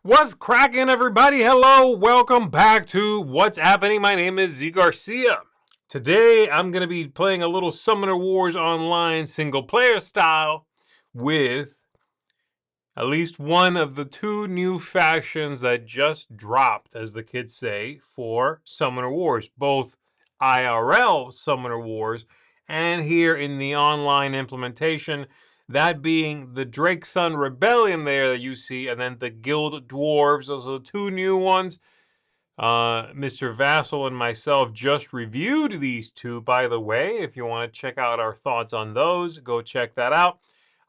What's cracking, everybody? Hello, welcome back to What's Happening. My name is Z Garcia. Today, I'm going to be playing a little Summoner Wars Online single player style with at least one of the two new factions that just dropped, as the kids say, for Summoner Wars. Both IRL Summoner Wars and here in the online implementation, that being the Drakesun Rebellion there that you see, and then the Guild Dwarves. Those are the two new ones. Mr. Vassal and myself just reviewed these two, by the way. If you want to check out our thoughts on those, go check that out.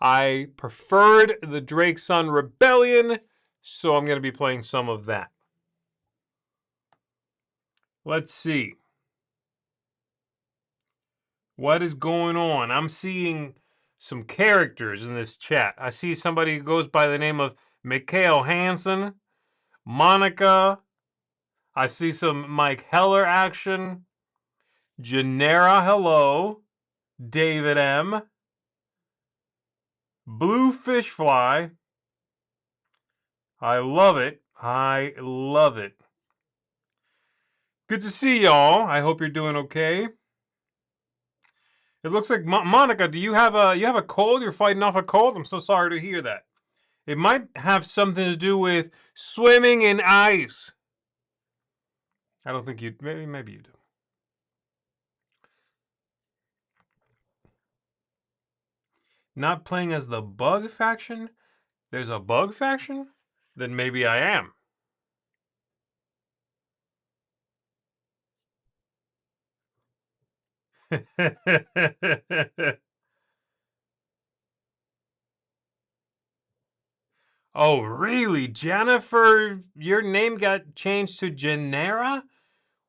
I preferred the Drakesun Rebellion, so I'm going to be playing some of that. Let's see. What is going on? I'm seeing some characters in this chat. I see somebody who goes by the name of Mikhail Hansen, Monica. I see some Mike Heller action. Genera, hello. David M. Blue Fish Fly. I love it. I love it. Good to see y'all. I hope you're doing okay. It looks like Monica, do you have a cold? You're fighting off a cold? I'm so sorry to hear that. It might have something to do with swimming in ice. I don't think you maybe you do. Not playing as the bug faction? There's a bug faction? Then maybe I am. Oh, really? Jennifer, your name got changed to Genera?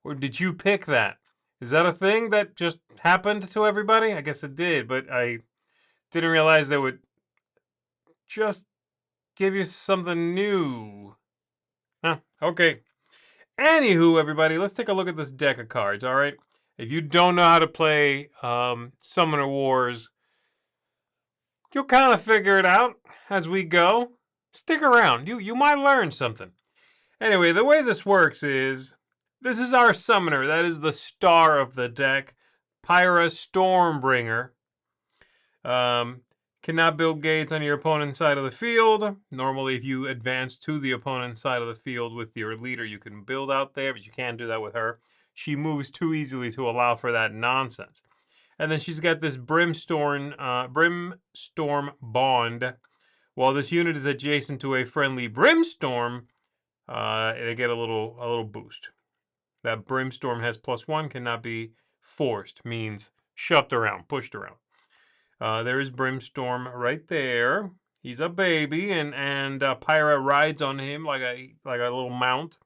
Or did you pick that? Is that a thing that just happened to everybody? I guess it did, but I didn't realize they would just give you something new. Huh, okay. Anywho, everybody, let's take a look at this deck of cards, all right? If you don't know how to play Summoner Wars, you'll kind of figure it out as we go. Stick around. You might learn something. Anyway, the way this works is, this is our summoner. That is the star of the deck, Pyra Stormbringer. Cannot build gates on your opponent's side of the field. Normally, if you advance to the opponent's side of the field with your leader, you can build out there, but you can't do that with her. She moves too easily to allow for that nonsense. And then she's got this Brimstone Bond. While this unit is adjacent to a friendly Brimstorm, they get a little boost. That Brimstorm has +1, cannot be forced, means shoved around, pushed around. There is Brimstorm right there. He's a baby, and Pyra rides on him like a little mount.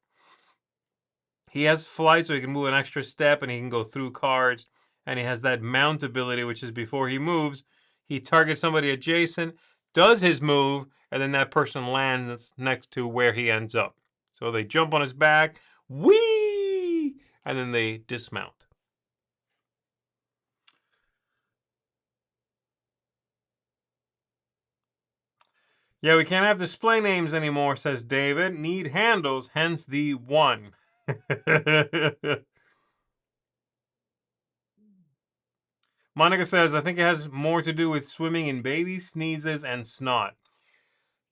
He has flight, so he can move an extra step, and he can go through cards. And he has that mount ability, which is before he moves, he targets somebody adjacent, does his move, and then that person lands next to where he ends up. So they jump on his back, whee, and then they dismount. Yeah, we can't have display names anymore, says David. Need handles, hence the 1. Monica says, I think it has more to do with swimming in baby sneezes and snot.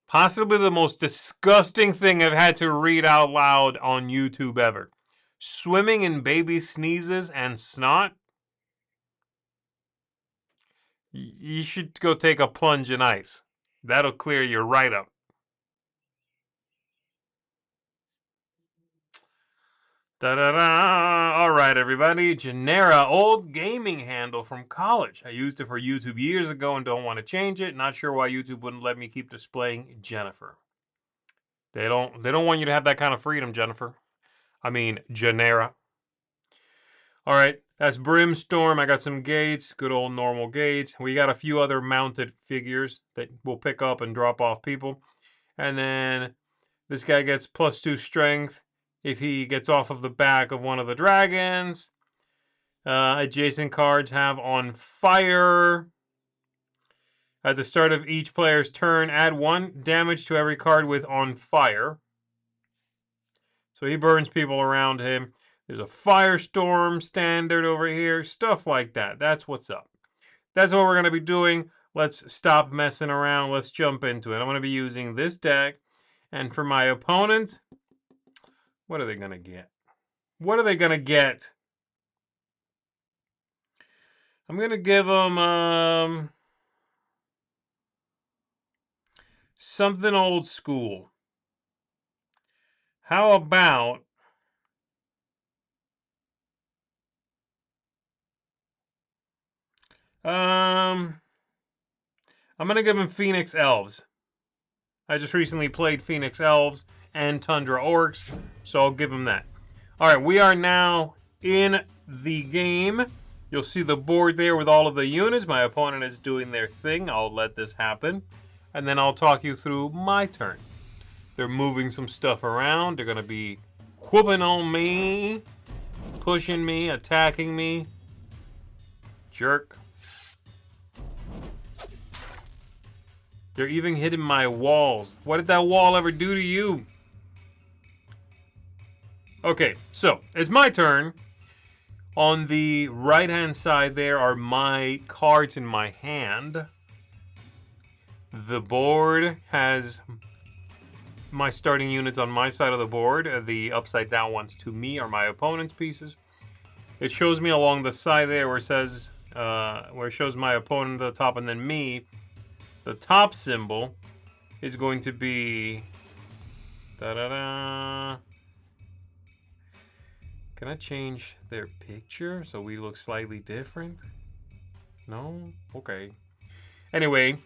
Possibly the most disgusting thing I've had to read out loud on YouTube ever. Swimming in baby sneezes and snot? You should go take a plunge in ice. That'll clear you right up. Da-da-da! All right, everybody. Genera, old gaming handle from college. I used it for YouTube years ago and don't want to change it. Not sure why YouTube wouldn't let me keep displaying Jennifer. They don't want you to have that kind of freedom, Jennifer. I mean, Genera. All right, that's Brimstorm. I got some gates, good old normal gates. We got a few other mounted figures that will pick up and drop off people. And then this guy gets +2 strength if he gets off of the back of one of the dragons. Adjacent cards have on fire. At the start of each player's turn, add 1 damage to every card with on fire. So he burns people around him. There's a firestorm standard over here. Stuff like that. That's what's up. That's what we're going to be doing. Let's stop messing around. Let's jump into it. I'm going to be using this deck. And for my opponent, what are they going to get? What are they going to get? I'm going to give them something old school. How about I'm going to give him Phoenix Elves. I just recently played Phoenix Elves and Tundra Orcs, so I'll give him that. All right, we are now in the game. You'll see the board there with all of the units. My opponent is doing their thing. I'll let this happen, and then I'll talk you through my turn. They're moving some stuff around. They're going to be whooping on me, pushing me, attacking me. Jerk. They're even hitting my walls. What did that wall ever do to you? Okay, so it's my turn. On the right-hand side there are my cards in my hand. The board has my starting units on my side of the board. The upside-down ones to me are my opponent's pieces. It shows me along the side there where it says, where it shows my opponent at the top and then me. The top symbol is going to be da-da-da. Can I change their picture so we look slightly different? No? Okay. Anyway,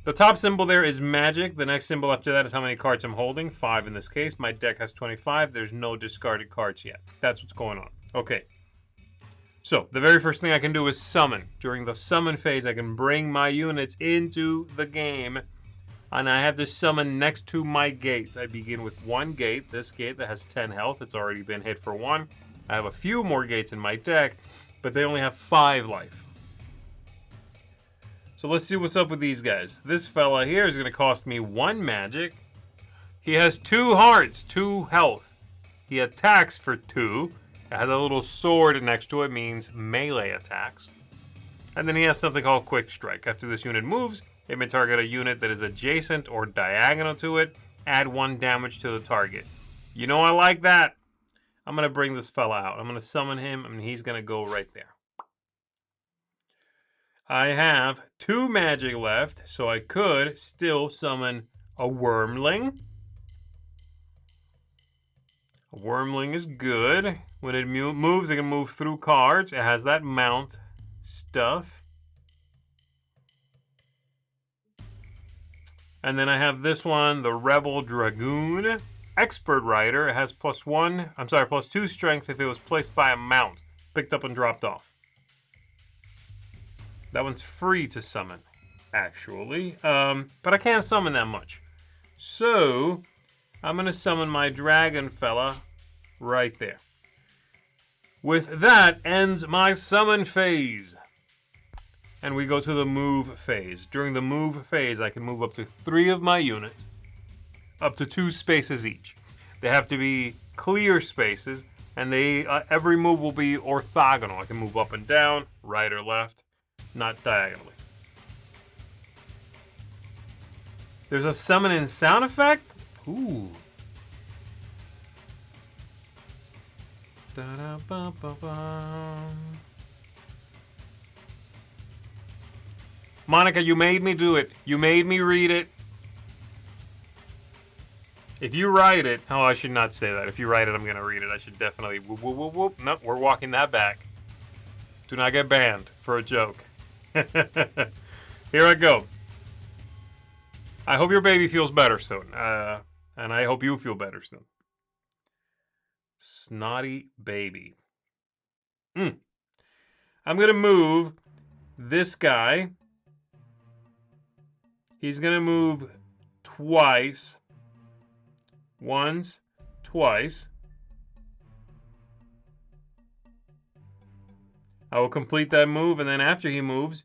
the top symbol there is magic. The next symbol after that is how many cards I'm holding. 5 in this case. My deck has 25. There's no discarded cards yet. That's what's going on. Okay. So, the very first thing I can do is summon. During the summon phase, I can bring my units into the game. And I have to summon next to my gates. I begin with one gate. This gate that has 10 health. It's already been hit for 1. I have a few more gates in my deck, but they only have 5 life. So let's see what's up with these guys. This fella here is going to cost me 1 magic. He has 2 hearts, 2 health. He attacks for 2. It has a little sword next to it, means melee attacks. And then he has something called Quick Strike. After this unit moves, it may target a unit that is adjacent or diagonal to it. Add 1 damage to the target. You know I like that. I'm going to bring this fella out. I'm going to summon him, and he's going to go right there. I have 2 magic left, so I could still summon a Wormling. A Wormling is good. When it moves, it can move through cards. It has that mount stuff. And then I have this one, the Rebel Dragoon. Expert Rider. It has +2 strength if it was placed by a mount. Picked up and dropped off. That one's free to summon, actually. But I can't summon that much. So, I'm going to summon my dragon fella right there. With that ends my summon phase. And we go to the move phase. During the move phase, I can move up to 3 of my units, up to 2 spaces each. They have to be clear spaces, and every move will be orthogonal. I can move up and down, right or left, not diagonally. There's a summon in sound effect? Ooh. Monica, you made me do it. You made me read it. If you write it... Oh, I should not say that. If you write it, I'm going to read it. I should definitely... Whoop, whoop, whoop, whoop. Nope, we're walking that back. Do not get banned for a joke. Here I go. I hope your baby feels better soon. And I hope you feel better soon. Snotty baby. I'm going to move this guy. He's going to move twice. Once, twice. I will complete that move, and then after he moves,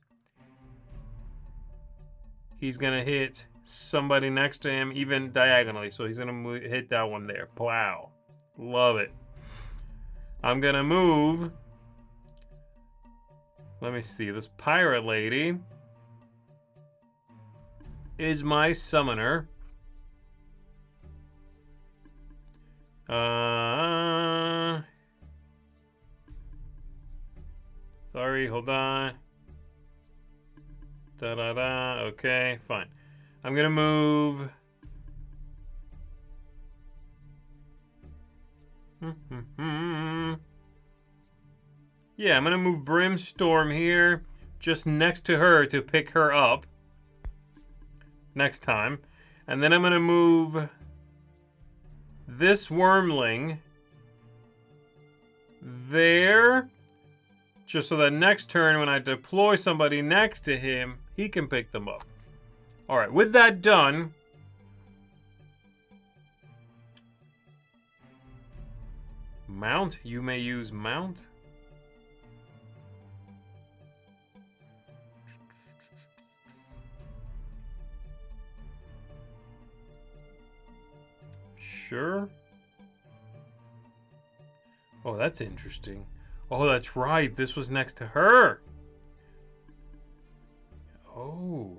he's going to hit somebody next to him, even diagonally. So he's going to hit that one there. Plow. Love it. I'm gonna move. Let me see. This pirate lady is my summoner. Sorry, hold on. Da-da-da. Okay, fine. I'm gonna move. Yeah, I'm gonna move Brimstorm here, just next to her to pick her up next time. And then I'm gonna move this Wormling there, just so that next turn when I deploy somebody next to him, he can pick them up. All right, with that done, mount, you may use mount. Sure. Oh, that's interesting. Oh, that's right. This was next to her. Oh.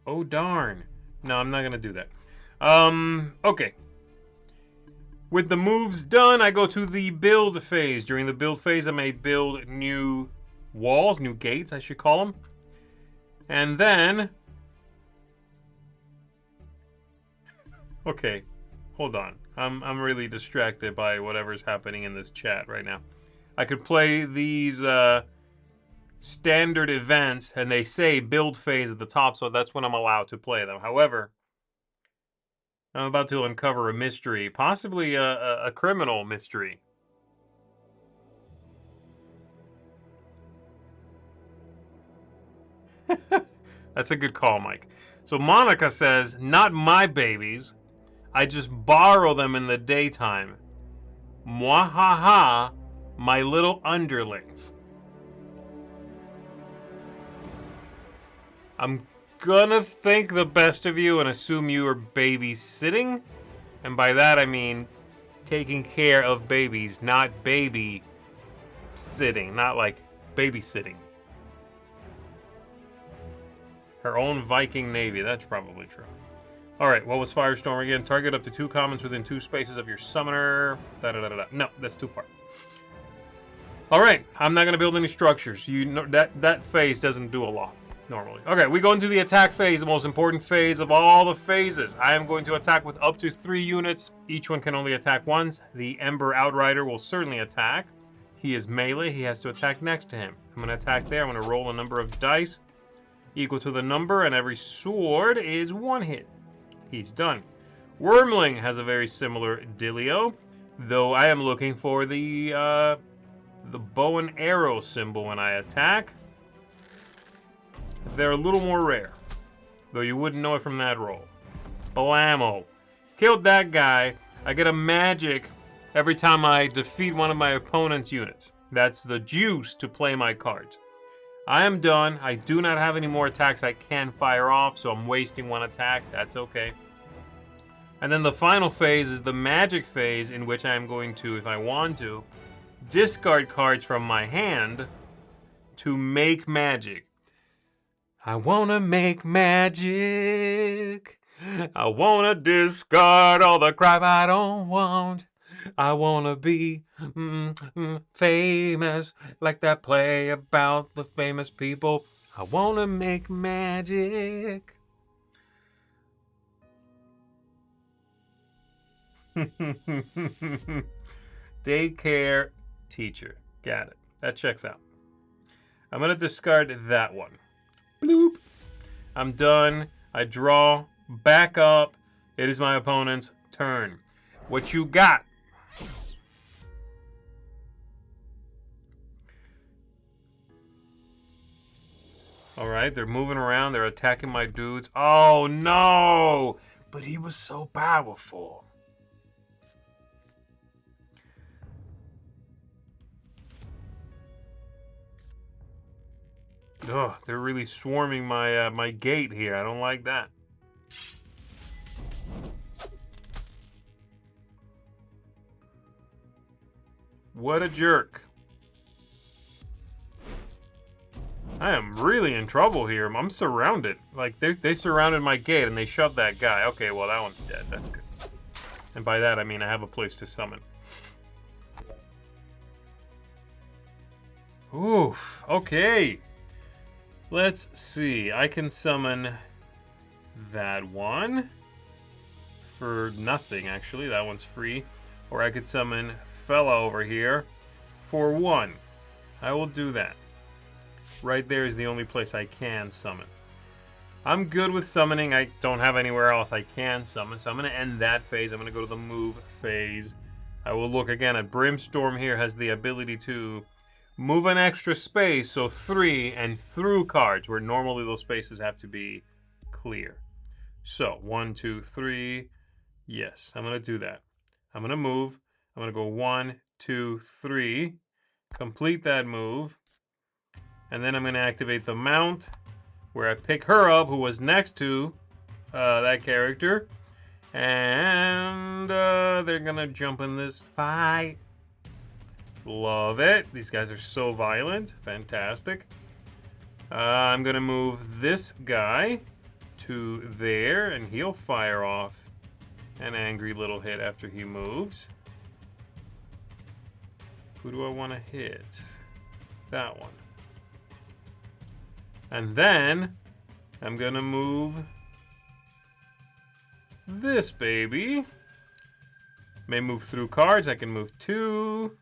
Oh, darn. No, I'm not going to do that. Okay. With the moves done, I go to the build phase. During the build phase, I may build new walls, new gates, I should call them. And then... Okay, hold on. I'm really distracted by whatever's happening in this chat right now. I could play these standard events, and they say build phase at the top, so that's when I'm allowed to play them. However, I'm about to uncover a mystery, possibly a criminal mystery. That's a good call, Mike. So Monica says, not my babies. I just borrow them in the daytime. Mwahaha, my little underlings. I'm gonna think the best of you and assume you are babysitting. And by that I mean taking care of babies, not baby sitting, not like babysitting. Her own Viking navy, that's probably true. Alright, what was Firestorm again? Target up to 2 commons within 2 spaces of your summoner. Da-da-da-da-da. No, that's too far. Alright, I'm not going to build any structures. You know, that phase doesn't do a lot, normally. Okay, we go into the attack phase, the most important phase of all the phases. I am going to attack with up to 3 units. Each one can only attack once. The Ember Outrider will certainly attack. He is melee. He has to attack next to him. I'm going to attack there. I'm going to roll a number of dice equal to the number, and every sword is 1 hit. He's done. Wormling has a very similar dealio, though I am looking for the bow and arrow symbol when I attack. They're a little more rare, though you wouldn't know it from that roll. Blammo. Killed that guy. I get a magic every time I defeat one of my opponent's units. That's the juice to play my cards. I am done. I do not have any more attacks I can fire off, so I'm wasting 1 attack. That's okay. And then the final phase is the magic phase, in which I am going to, if I want to, discard cards from my hand to make magic. I wanna make magic. I wanna discard all the crap I don't want. I wanna be famous, like that play about the famous people. I wanna make magic. Daycare teacher. Got it. That checks out. I'm gonna discard that one. Bloop. I'm done. I draw. Back up. It is my opponent's turn. What you got? Alright, they're moving around. They're attacking my dudes. Oh, no! But he was so powerful. Ugh, they're really swarming my my gate here. I don't like that. What a jerk. I am really in trouble here. I'm surrounded. Like, they surrounded my gate and they shoved that guy. Okay, well, that one's dead. That's good. And by that, I mean I have a place to summon. Oof. Okay. Let's see. I can summon that one for nothing, actually. That one's free. Or I could summon fella over here for 1. I will do that. Right there is the only place I can summon. I'm good with summoning. I don't have anywhere else I can summon. So I'm going to end that phase. I'm going to go to the move phase. I will look again at Brimstorm here has the ability to move an extra space. So 3 and through cards where normally those spaces have to be clear. So 1, 2, 3. Yes, I'm going to do that. I'm going to move. I'm going to go 1, 2, 3. Complete that move. And then I'm going to activate the mount, where I pick her up, who was next to that character. And they're going to jump in this fight. Love it. These guys are so violent. Fantastic. I'm going to move this guy to there, and he'll fire off an angry little hit after he moves. Who do I want to hit? That one. And then I'm going to move this baby. May move through cards. I can move 2.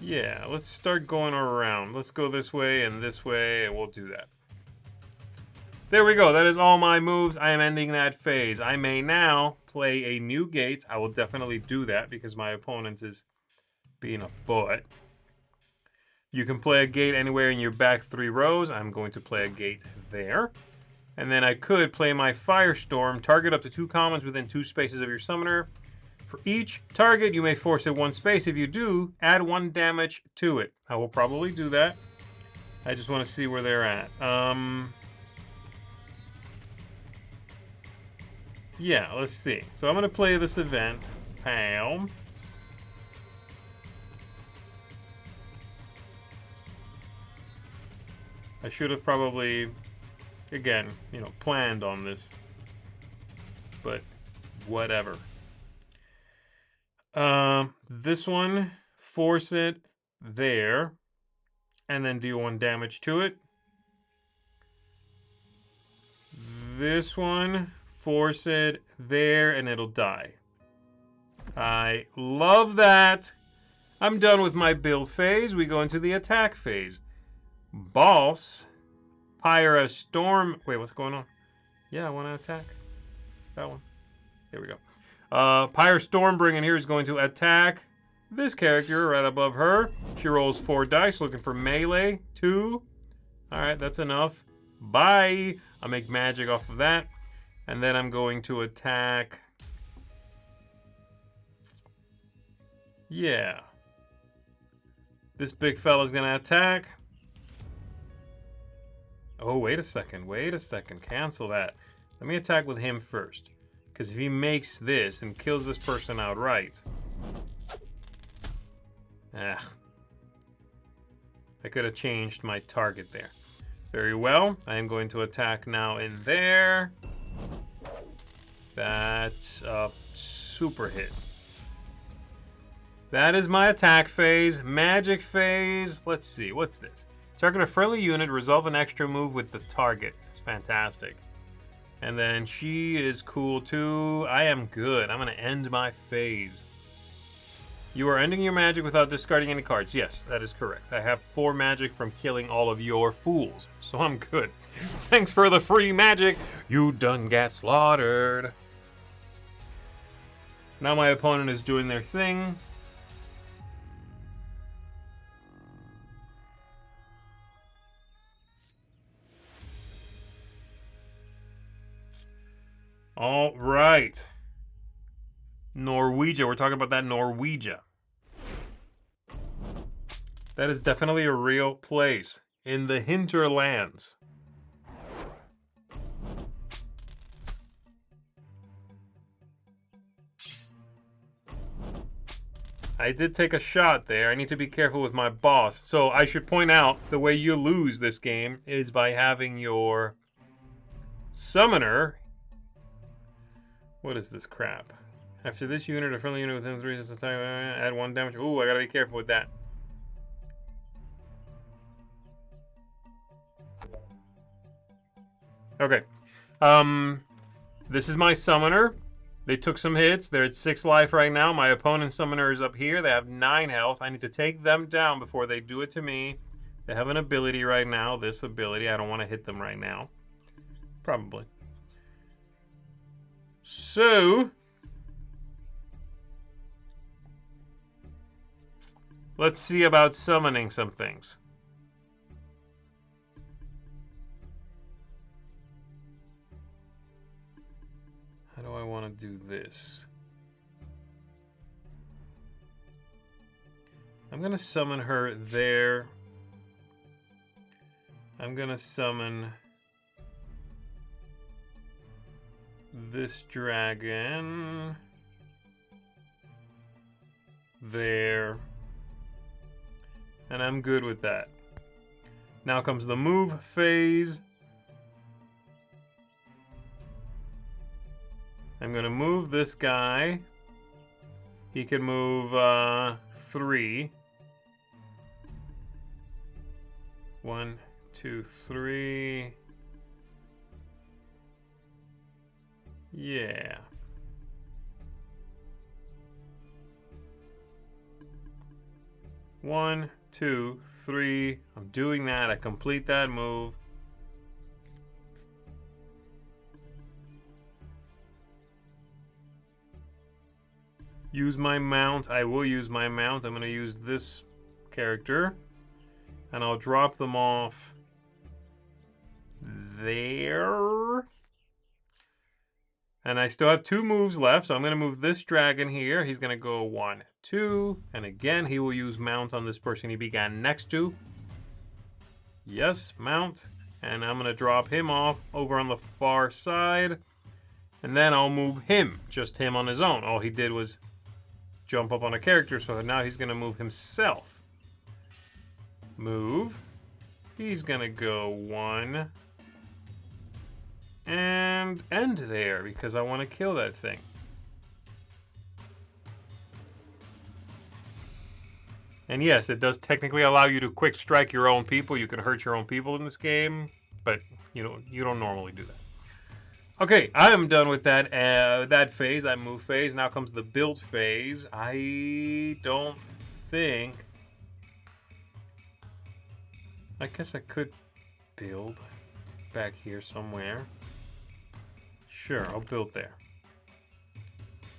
Yeah, let's start going around. Let's go this way, and we'll do that. There we go. That is all my moves. I am ending that phase. I may now play a new gate. I will definitely do that because my opponent is being a butt. You can play a gate anywhere in your back 3 rows. I'm going to play a gate there. And then I could play my Firestorm. Target up to 2 commons within 2 spaces of your summoner. For each target, you may force it 1 space. If you do, add 1 damage to it. I will probably do that. I just want to see where they're at. Yeah, let's see. So I'm going to play this event. Pow. I should have probably, again, planned on this. But whatever. This one, force it there, and then do 1 damage to it. This one, force it there, and it'll die. I love that. I'm done with my build phase. We go into the attack phase. Boss, Pyra Storm. Wait, what's going on? Yeah, I want to attack. That one. There we go. Pyre Stormbringer here is going to attack this character right above her. She rolls 4 dice, looking for melee. 2. Alright, that's enough. Bye! I'll make magic off of that. And then I'm going to attack. Yeah. This big fella's going to attack. Oh, wait a second. Wait a second. Cancel that. Let me attack with him first. Because if he makes this and kills this person outright... I could have changed my target there. Very well. I am going to attack now in there. That's a super hit. That is my attack phase. Magic phase. Let's see. What's this? Target a friendly unit. Resolve an extra move with the target. It's fantastic. And then she is cool too. I am good. I'm going to end my phase. You are ending your magic without discarding any cards. Yes, that is correct. I have 4 magic from killing all of your fools. So I'm good. Thanks for the free magic. You done got slaughtered. Now my opponent is doing their thing. All right. Norwegia. We're talking about that Norwegia. That is definitely a real place in the hinterlands. I did take a shot there. I need to be careful with my boss. So I should point out the way you lose this game is by having your summoner. What is this crap? After this unit, a friendly unit within 3 attack, add 1 damage. Ooh, I gotta be careful with that. Okay. This is my summoner. They took some hits. They're at 6 life right now. My opponent's summoner is up here. They have 9 health. I need to take them down before they do it to me. They have an ability right now. This ability. I don't want to hit them right now. Probably. So, let's see about summoning some things. How do I want to do this? I'm going to summon her there. I'm going to summon this dragon there. And I'm good with that. Now comes the move phase. I'm going to move this guy. He can move 3. 1, 2, 3. Yeah. One, 2, 3. I'm doing that. I complete that move. Use my mount. I will use my mount. I'm going to use this character. And I'll drop them off there. And I still have 2 moves left. So I'm going to move this dragon here. He's going to go 1, 2. And again, he will use mount on this person he began next to. Yes, mount. And I'm going to drop him off over on the far side. And then I'll move him. Just him on his own. All he did was jump up on a character, so now he's going to move himself. Move. He's going to go 1. And end there, because I want to kill that thing. And yes, it does technically allow you to quick strike your own people. You can hurt your own people in this game, but you don't normally do that. Okay, I am done with that that phase, that move phase. Now comes the build phase. I don't think... I guess I could build back here somewhere. Sure, I'll build there.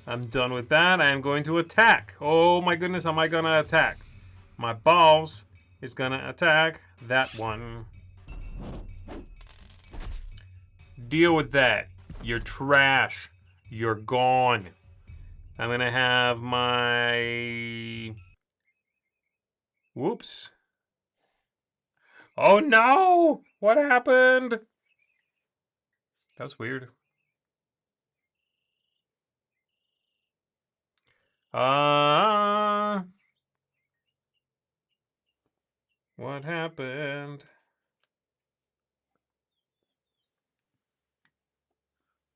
I'm done with that. I am going to attack. Oh my goodness, am I going to attack? My boss is going to attack that one. Deal with that. You're trash. You're gone. I'm going to have my... Whoops. Oh no! What happened? That's weird. What happened?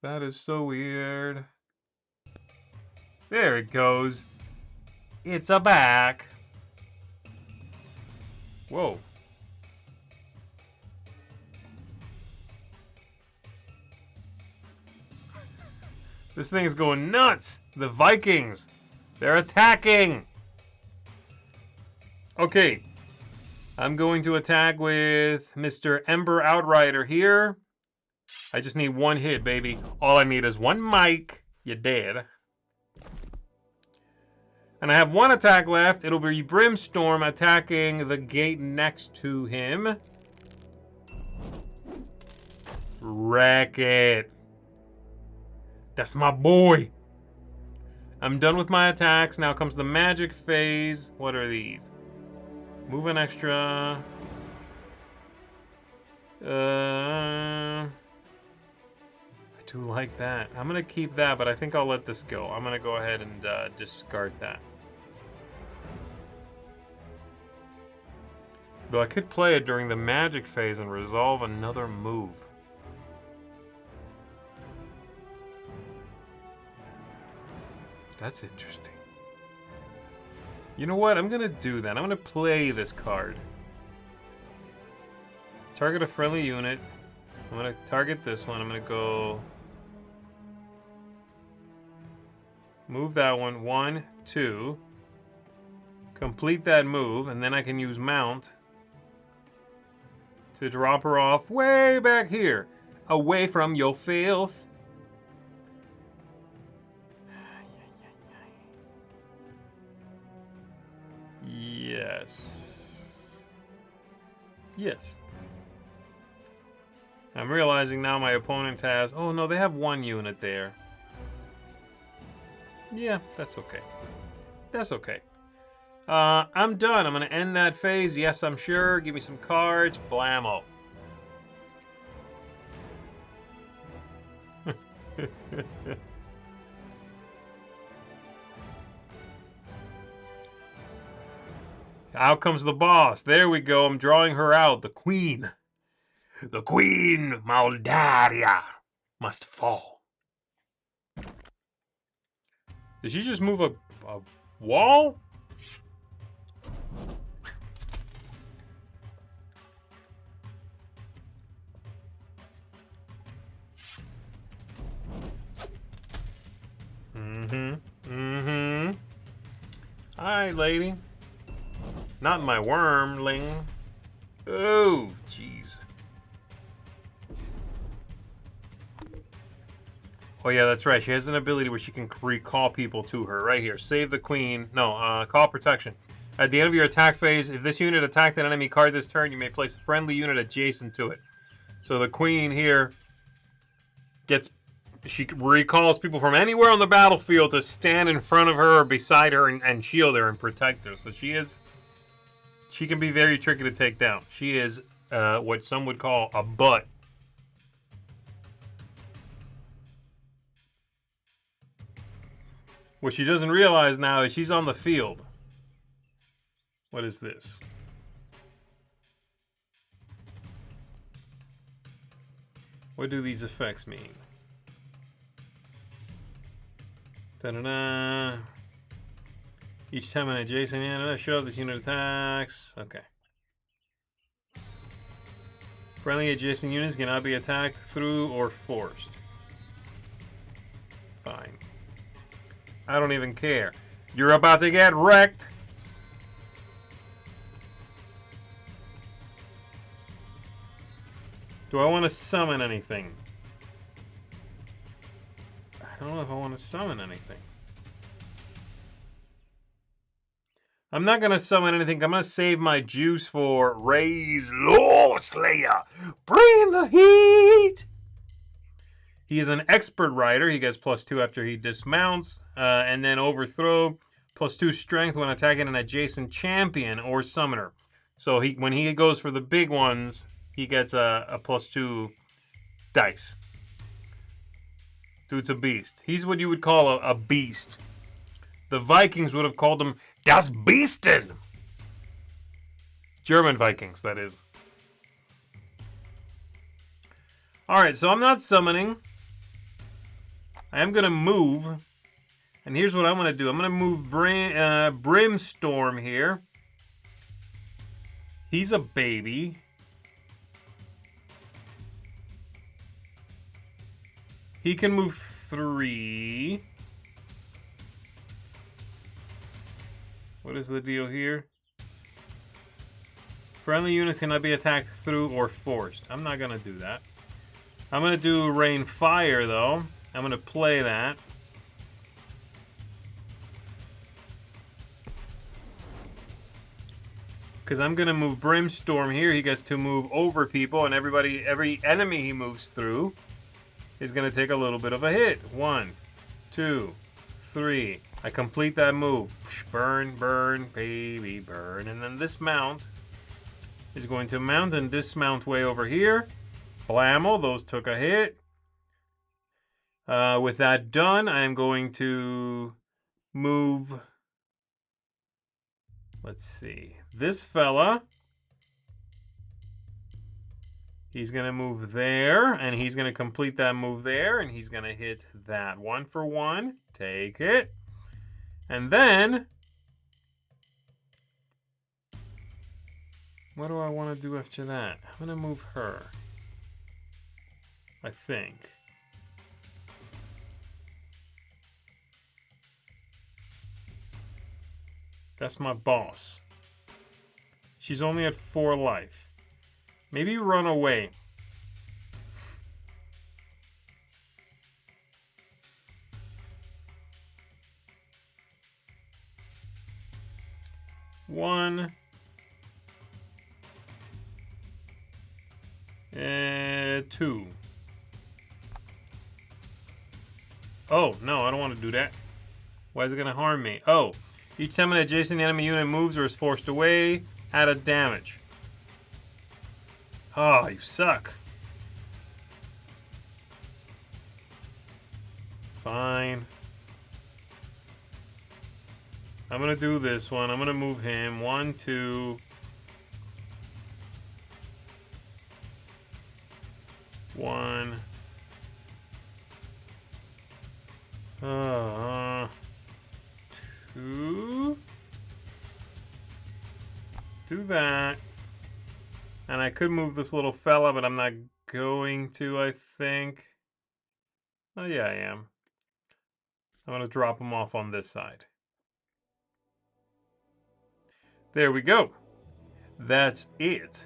That is so weird. There it goes. It's a back. Whoa. This thing is going nuts. The Vikings. They're attacking. Okay. I'm going to attack with Mr. Ember Outrider here. I just need 1 hit, baby. All I need is 1 mic. You're dead. And I have 1 attack left. It'll be Brimstorm attacking the gate next to him. Wreck it. That's my boy. I'm done with my attacks. Now comes the magic phase. What are these? Move an extra. I do like that. I'm going to keep that, but I think I'll let this go. I'm going to go ahead and discard that. Though I could play it during the magic phase and resolve another move. That's interesting. You know what? I'm going to do that. I'm going to play this card. Target a friendly unit. I'm going to target this one. I'm going to go... Move that one. 1, 2. Complete that move. And then I can use Mount to drop her off way back here. Away from your filth. Yes. Yes. I'm realizing now my opponent has... Oh, no, they have 1 unit there. Yeah, that's okay. That's okay. I'm done. I'm going to end that phase. Yes, I'm sure. Give me some cards. Blammo. Out comes the boss. There we go. I'm drawing her out. The queen. The queen, Maldaria, must fall. Did she just move a wall? Alright, lady. Not my wormling. Oh, jeez. Oh, yeah, that's right. She has an ability where she can recall people to her. Right here. Save the queen. No, call protection. At the end of your attack phase, if this unit attacked an enemy card this turn, you may place a friendly unit adjacent to it. So the queen here gets... She recalls people from anywhere on the battlefield to stand in front of her or beside her and shield her and protect her. So she is... She can be very tricky to take down. She is what some would call a butt. What she doesn't realize now is she's on the field. What is this? What do these effects mean? Da-da-da. Each time an adjacent unit, show this unit attacks. Okay. Friendly adjacent units cannot be attacked through or forced. Fine. I don't even care. You're about to get wrecked. Do I want to summon anything? I don't know if I want to summon anything. I'm not going to summon anything. I'm going to save my juice for Ray's Law Slayer. Bring the heat! He is an expert rider. He gets +2 after he dismounts. And then overthrow. +2 strength when attacking an adjacent champion or summoner. So when he goes for the big ones, he gets a +2 dice. Dude's a beast. He's what you would call a beast. The Vikings would have called him Das Beasten. German Vikings, that is. Alright, so I'm not summoning. I am going to move. And here's what I'm going to do. I'm going to move Brimstorm here. He's a baby. He can move 3. What is the deal here? Friendly units cannot be attacked through or forced. I'm not going to do that. I'm going to do Rain Fire, though. I'm going to play that. Because I'm going to move Brimstorm here. He gets to move over people, and every enemy he moves through is going to take a little bit of a hit. 1, 2, 3. I complete that move. Burn, burn, baby, burn. And then this mount is going to mount and dismount way over here. Blammo, those took a hit. With that done, I am going to move... Let's see. This fella He's going to move there, and he's going to complete that move there, and he's going to hit that 1 for 1. Take it. And then, what do I want to do after that? I'm going to move her, I think. That's my boss. She's only at 4 life. Maybe run away. One. Two. Oh, no, I don't want to do that. Why is it going to harm me? Oh, each time an adjacent enemy unit moves or is forced away, add a damage. Oh, you suck. Fine. I'm going to do this one. I'm going to move him. 1, 2. 1. 2. Do that. And I could move this little fella, but I'm not going to, I think. Oh, yeah, I am. I'm going to drop him off on this side. There we go. That's it.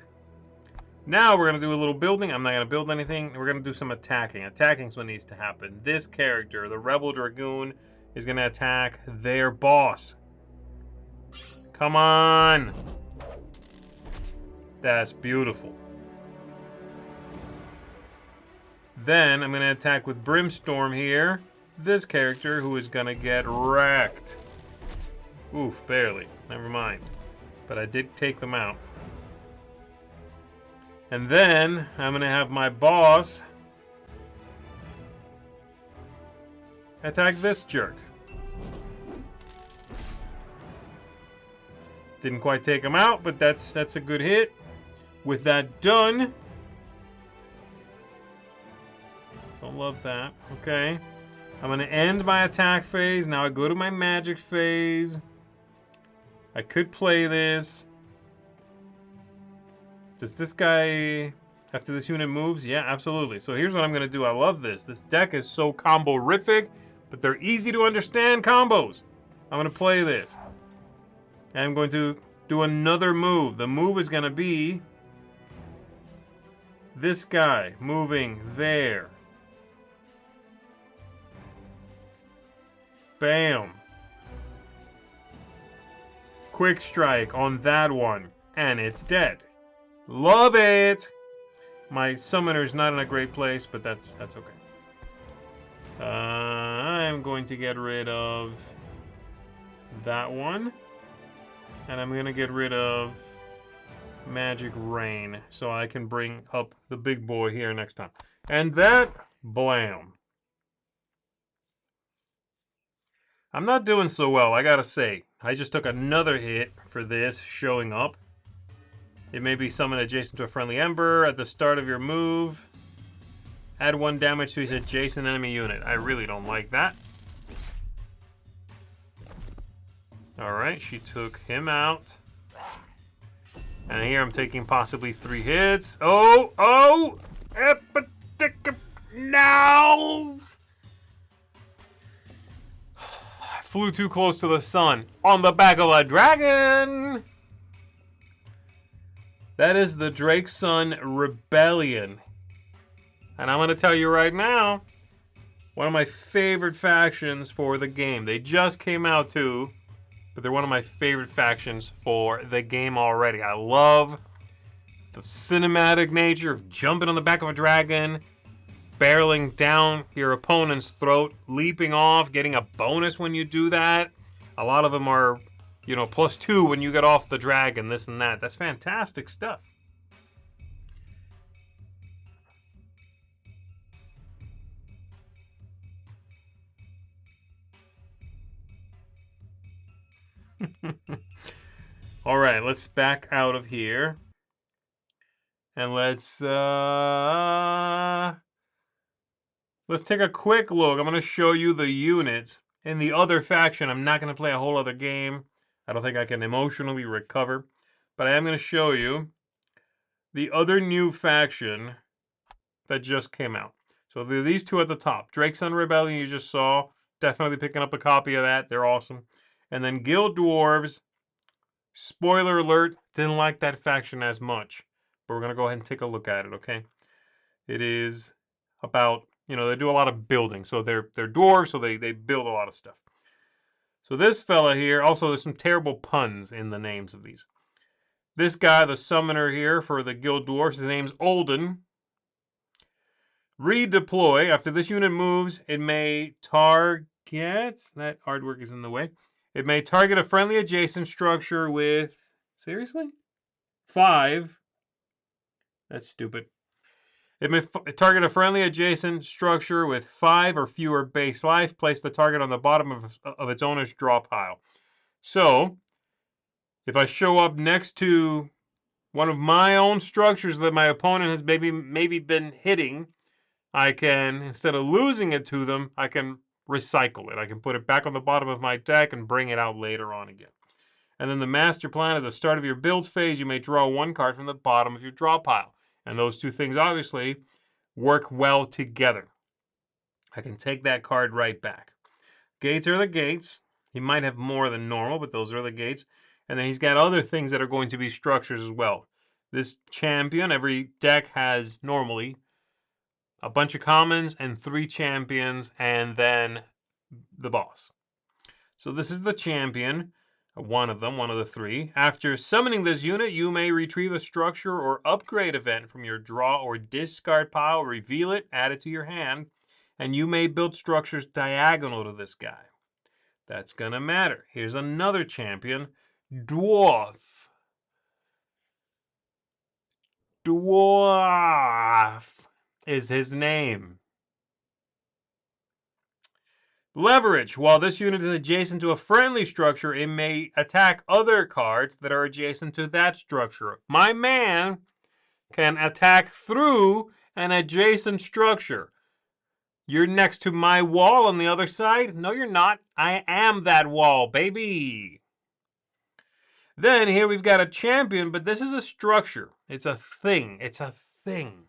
Now we're going to do a little building. I'm not going to build anything. We're going to do some attacking. Attacking is what needs to happen. This character, the Rebel Dragoon, is going to attack their boss. Come on. That's beautiful. Then I'm going to attack with Brimstorm here. This character who is going to get wrecked. Oof, barely. Never mind. But I did take them out. And then I'm going to have my boss attack this jerk. Didn't quite take him out, but that's a good hit. With that done, don't love that. Okay. I'm going to end my attack phase. Now I go to my magic phase. I could play this. Does this guy, after this unit moves? Yeah, absolutely. So here's what I'm going to do. I love this. This deck is so combo-rific, but they're easy to understand combos. I'm going to play this. And I'm going to do another move. The move is going to be this guy moving there. Bam. Quick strike on that one. And it's dead. Love it! My summoner's not in a great place, but that's okay. I'm going to get rid of that one. And I'm going to get rid of Magic Rain so I can bring up the big boy here next time. And that, blam. I'm not doing so well, I gotta say. I just took another hit for this showing up. It may be summon adjacent to a friendly ember at the start of your move. Add 1 damage to each adjacent enemy unit. I really don't like that. Alright, she took him out. And here I'm taking possibly 3 hits. Oh! No! I flew too close to the sun. On the back of a dragon! That is the Drakesun Rebellion. And I'm going to tell you right now, one of my favorite factions for the game. They just came out too, but they're one of my favorite factions for the game already. I love the cinematic nature of jumping on the back of a dragon, barreling down your opponent's throat, leaping off, getting a bonus when you do that. A lot of them are, you know, +2 when you get off the dragon, this and that. That's fantastic stuff. All right, let's back out of here. And let's take a quick look. I'm going to show you the units in the other faction. I'm not going to play a whole other game. I don't think I can emotionally recover. But I am going to show you the other new faction that just came out. So these two at the top. Drakesun Rebellion you just saw. Definitely picking up a copy of that. They're awesome. And then Guild Dwarves. Spoiler alert, didn't like that faction as much. But we're going to go ahead and take a look at it, okay? It is about, they do a lot of building. So they're dwarves, so they build a lot of stuff. So this fella here, also there's some terrible puns in the names of these. This guy, the summoner here for the Guild Dwarfs, his name's Olden. Redeploy. After this unit moves, it may target... That artwork is in the way. It may target a friendly adjacent structure with... Seriously? 5. That's stupid. It may target a friendly adjacent structure with 5 or fewer base life. Place the target on the bottom of its owner's draw pile. So, if I show up next to one of my own structures that my opponent has maybe been hitting, I can, instead of losing it to them, I can recycle it. I can put it back on the bottom of my deck and bring it out later on again. And then the master plan, at the start of your build phase, you may draw 1 card from the bottom of your draw pile. And those two things obviously work well together. I can take that card right back. Gates are the gates. He might have more than normal, but those are the gates. And then he's got other things that are going to be structures as well. This champion, every deck has normally a bunch of commons and 3 champions, and then the boss. So this is the champion, one of the 3. After summoning this unit, you may retrieve a structure or upgrade event from your draw or discard pile, reveal it, add it to your hand, and you may build structures diagonal to this guy. That's gonna matter. Here's another champion, Dwarf. Dwarf is his name. Leverage. While this unit is adjacent to a friendly structure, it may attack other cards that are adjacent to that structure. My man can attack through an adjacent structure. You're next to my wall on the other side? No, you're not. I am that wall, baby. Then here we've got a champion, but this is a structure. It's a thing. It's a thing.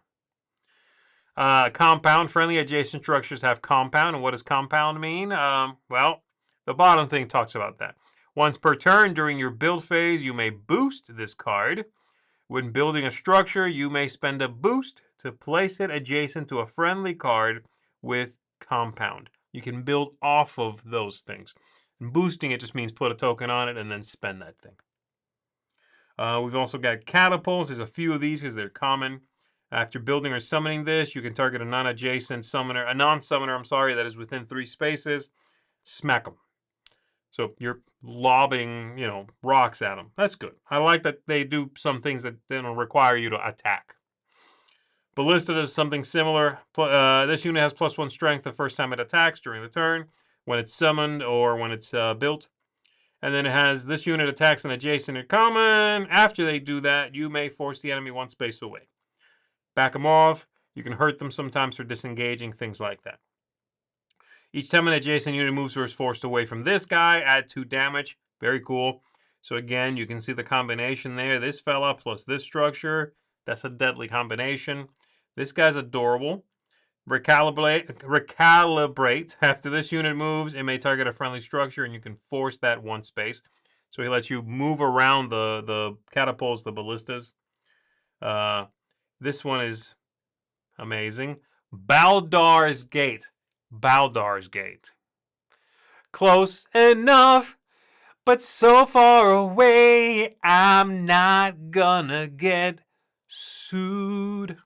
Compound. Friendly adjacent structures have compound. And what does compound mean? Well, the bottom thing talks about that. Once per turn during your build phase, you may boost this card. When building a structure, you may spend a boost to place it adjacent to a friendly card with compound. You can build off of those things. And boosting it just means put a token on it and then spend that thing. We've also got catapults. There's a few of these because they're common. After building or summoning this, you can target a non-summoner, that is within 3 spaces. Smack them. So you're lobbing, rocks at them. That's good. I like that they do some things that don't require you to attack. Ballista does something similar. This unit has +1 strength the first time it attacks during the turn, when it's summoned or when it's built. And then it has this unit attacks an adjacent or common. After they do that, you may force the enemy 1 space away. Back them off. You can hurt them sometimes for disengaging, things like that. Each time an adjacent unit moves or is forced away from this guy, add 2 damage. Very cool. So again, you can see the combination there. This fella plus this structure. That's a deadly combination. This guy's adorable. Recalibrate. After this unit moves, it may target a friendly structure, and you can force that 1 space. So he lets you move around the catapults, the ballistas. This one is amazing. Baldar's Gate. Baldar's Gate. Close enough, but so far away, I'm not gonna get sued.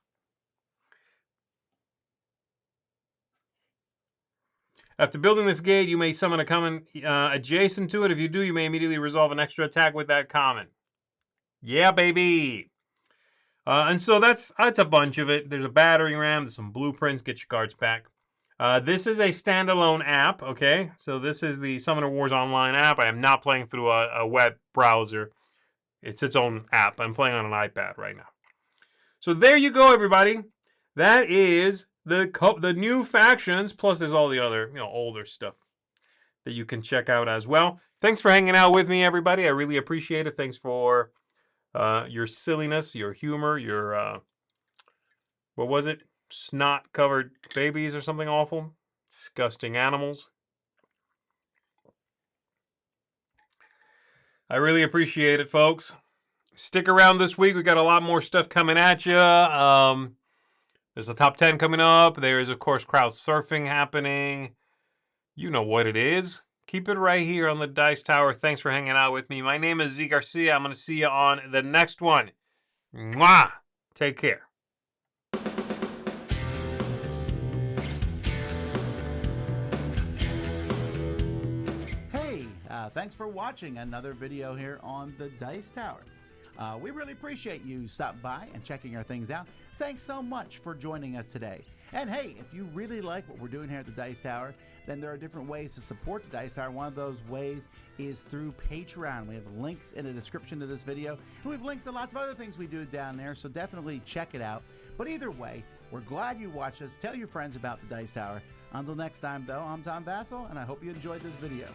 After building this gate, you may summon a common adjacent to it. If you do, you may immediately resolve an extra attack with that common. Yeah, baby. And so that's a bunch of it. There's a battering ram. There's some blueprints. Get your cards back. This is a standalone app, okay? So this is the Summoner Wars Online app. I am not playing through a web browser. It's its own app. I'm playing on an iPad right now. So there you go, everybody. That is the new factions, plus there's all the other, older stuff that you can check out as well. Thanks for hanging out with me, everybody. I really appreciate it. Thanks for your silliness, your humor, your what was it? Snot-covered babies or something awful. Disgusting animals. I really appreciate it, folks. Stick around this week. We got a lot more stuff coming at you. There's a top 10 coming up. There's, of course, crowd surfing happening. You know what it is. Keep it right here on the Dice Tower. Thanks for hanging out with me. My name is Z Garcia. I'm going to see you on the next one. Mwah! Take care. Hey, thanks for watching another video here on the Dice Tower. We really appreciate you stopping by and checking our things out. Thanks so much for joining us today. And hey, if you really like what we're doing here at the Dice Tower, then there are different ways to support the Dice Tower. One of those ways is through Patreon. We have links in the description to this video, and we have links to lots of other things we do down there, so definitely check it out. But either way, we're glad you watched us. Tell your friends about the Dice Tower. Until next time, though, I'm Tom Vassell, and I hope you enjoyed this video.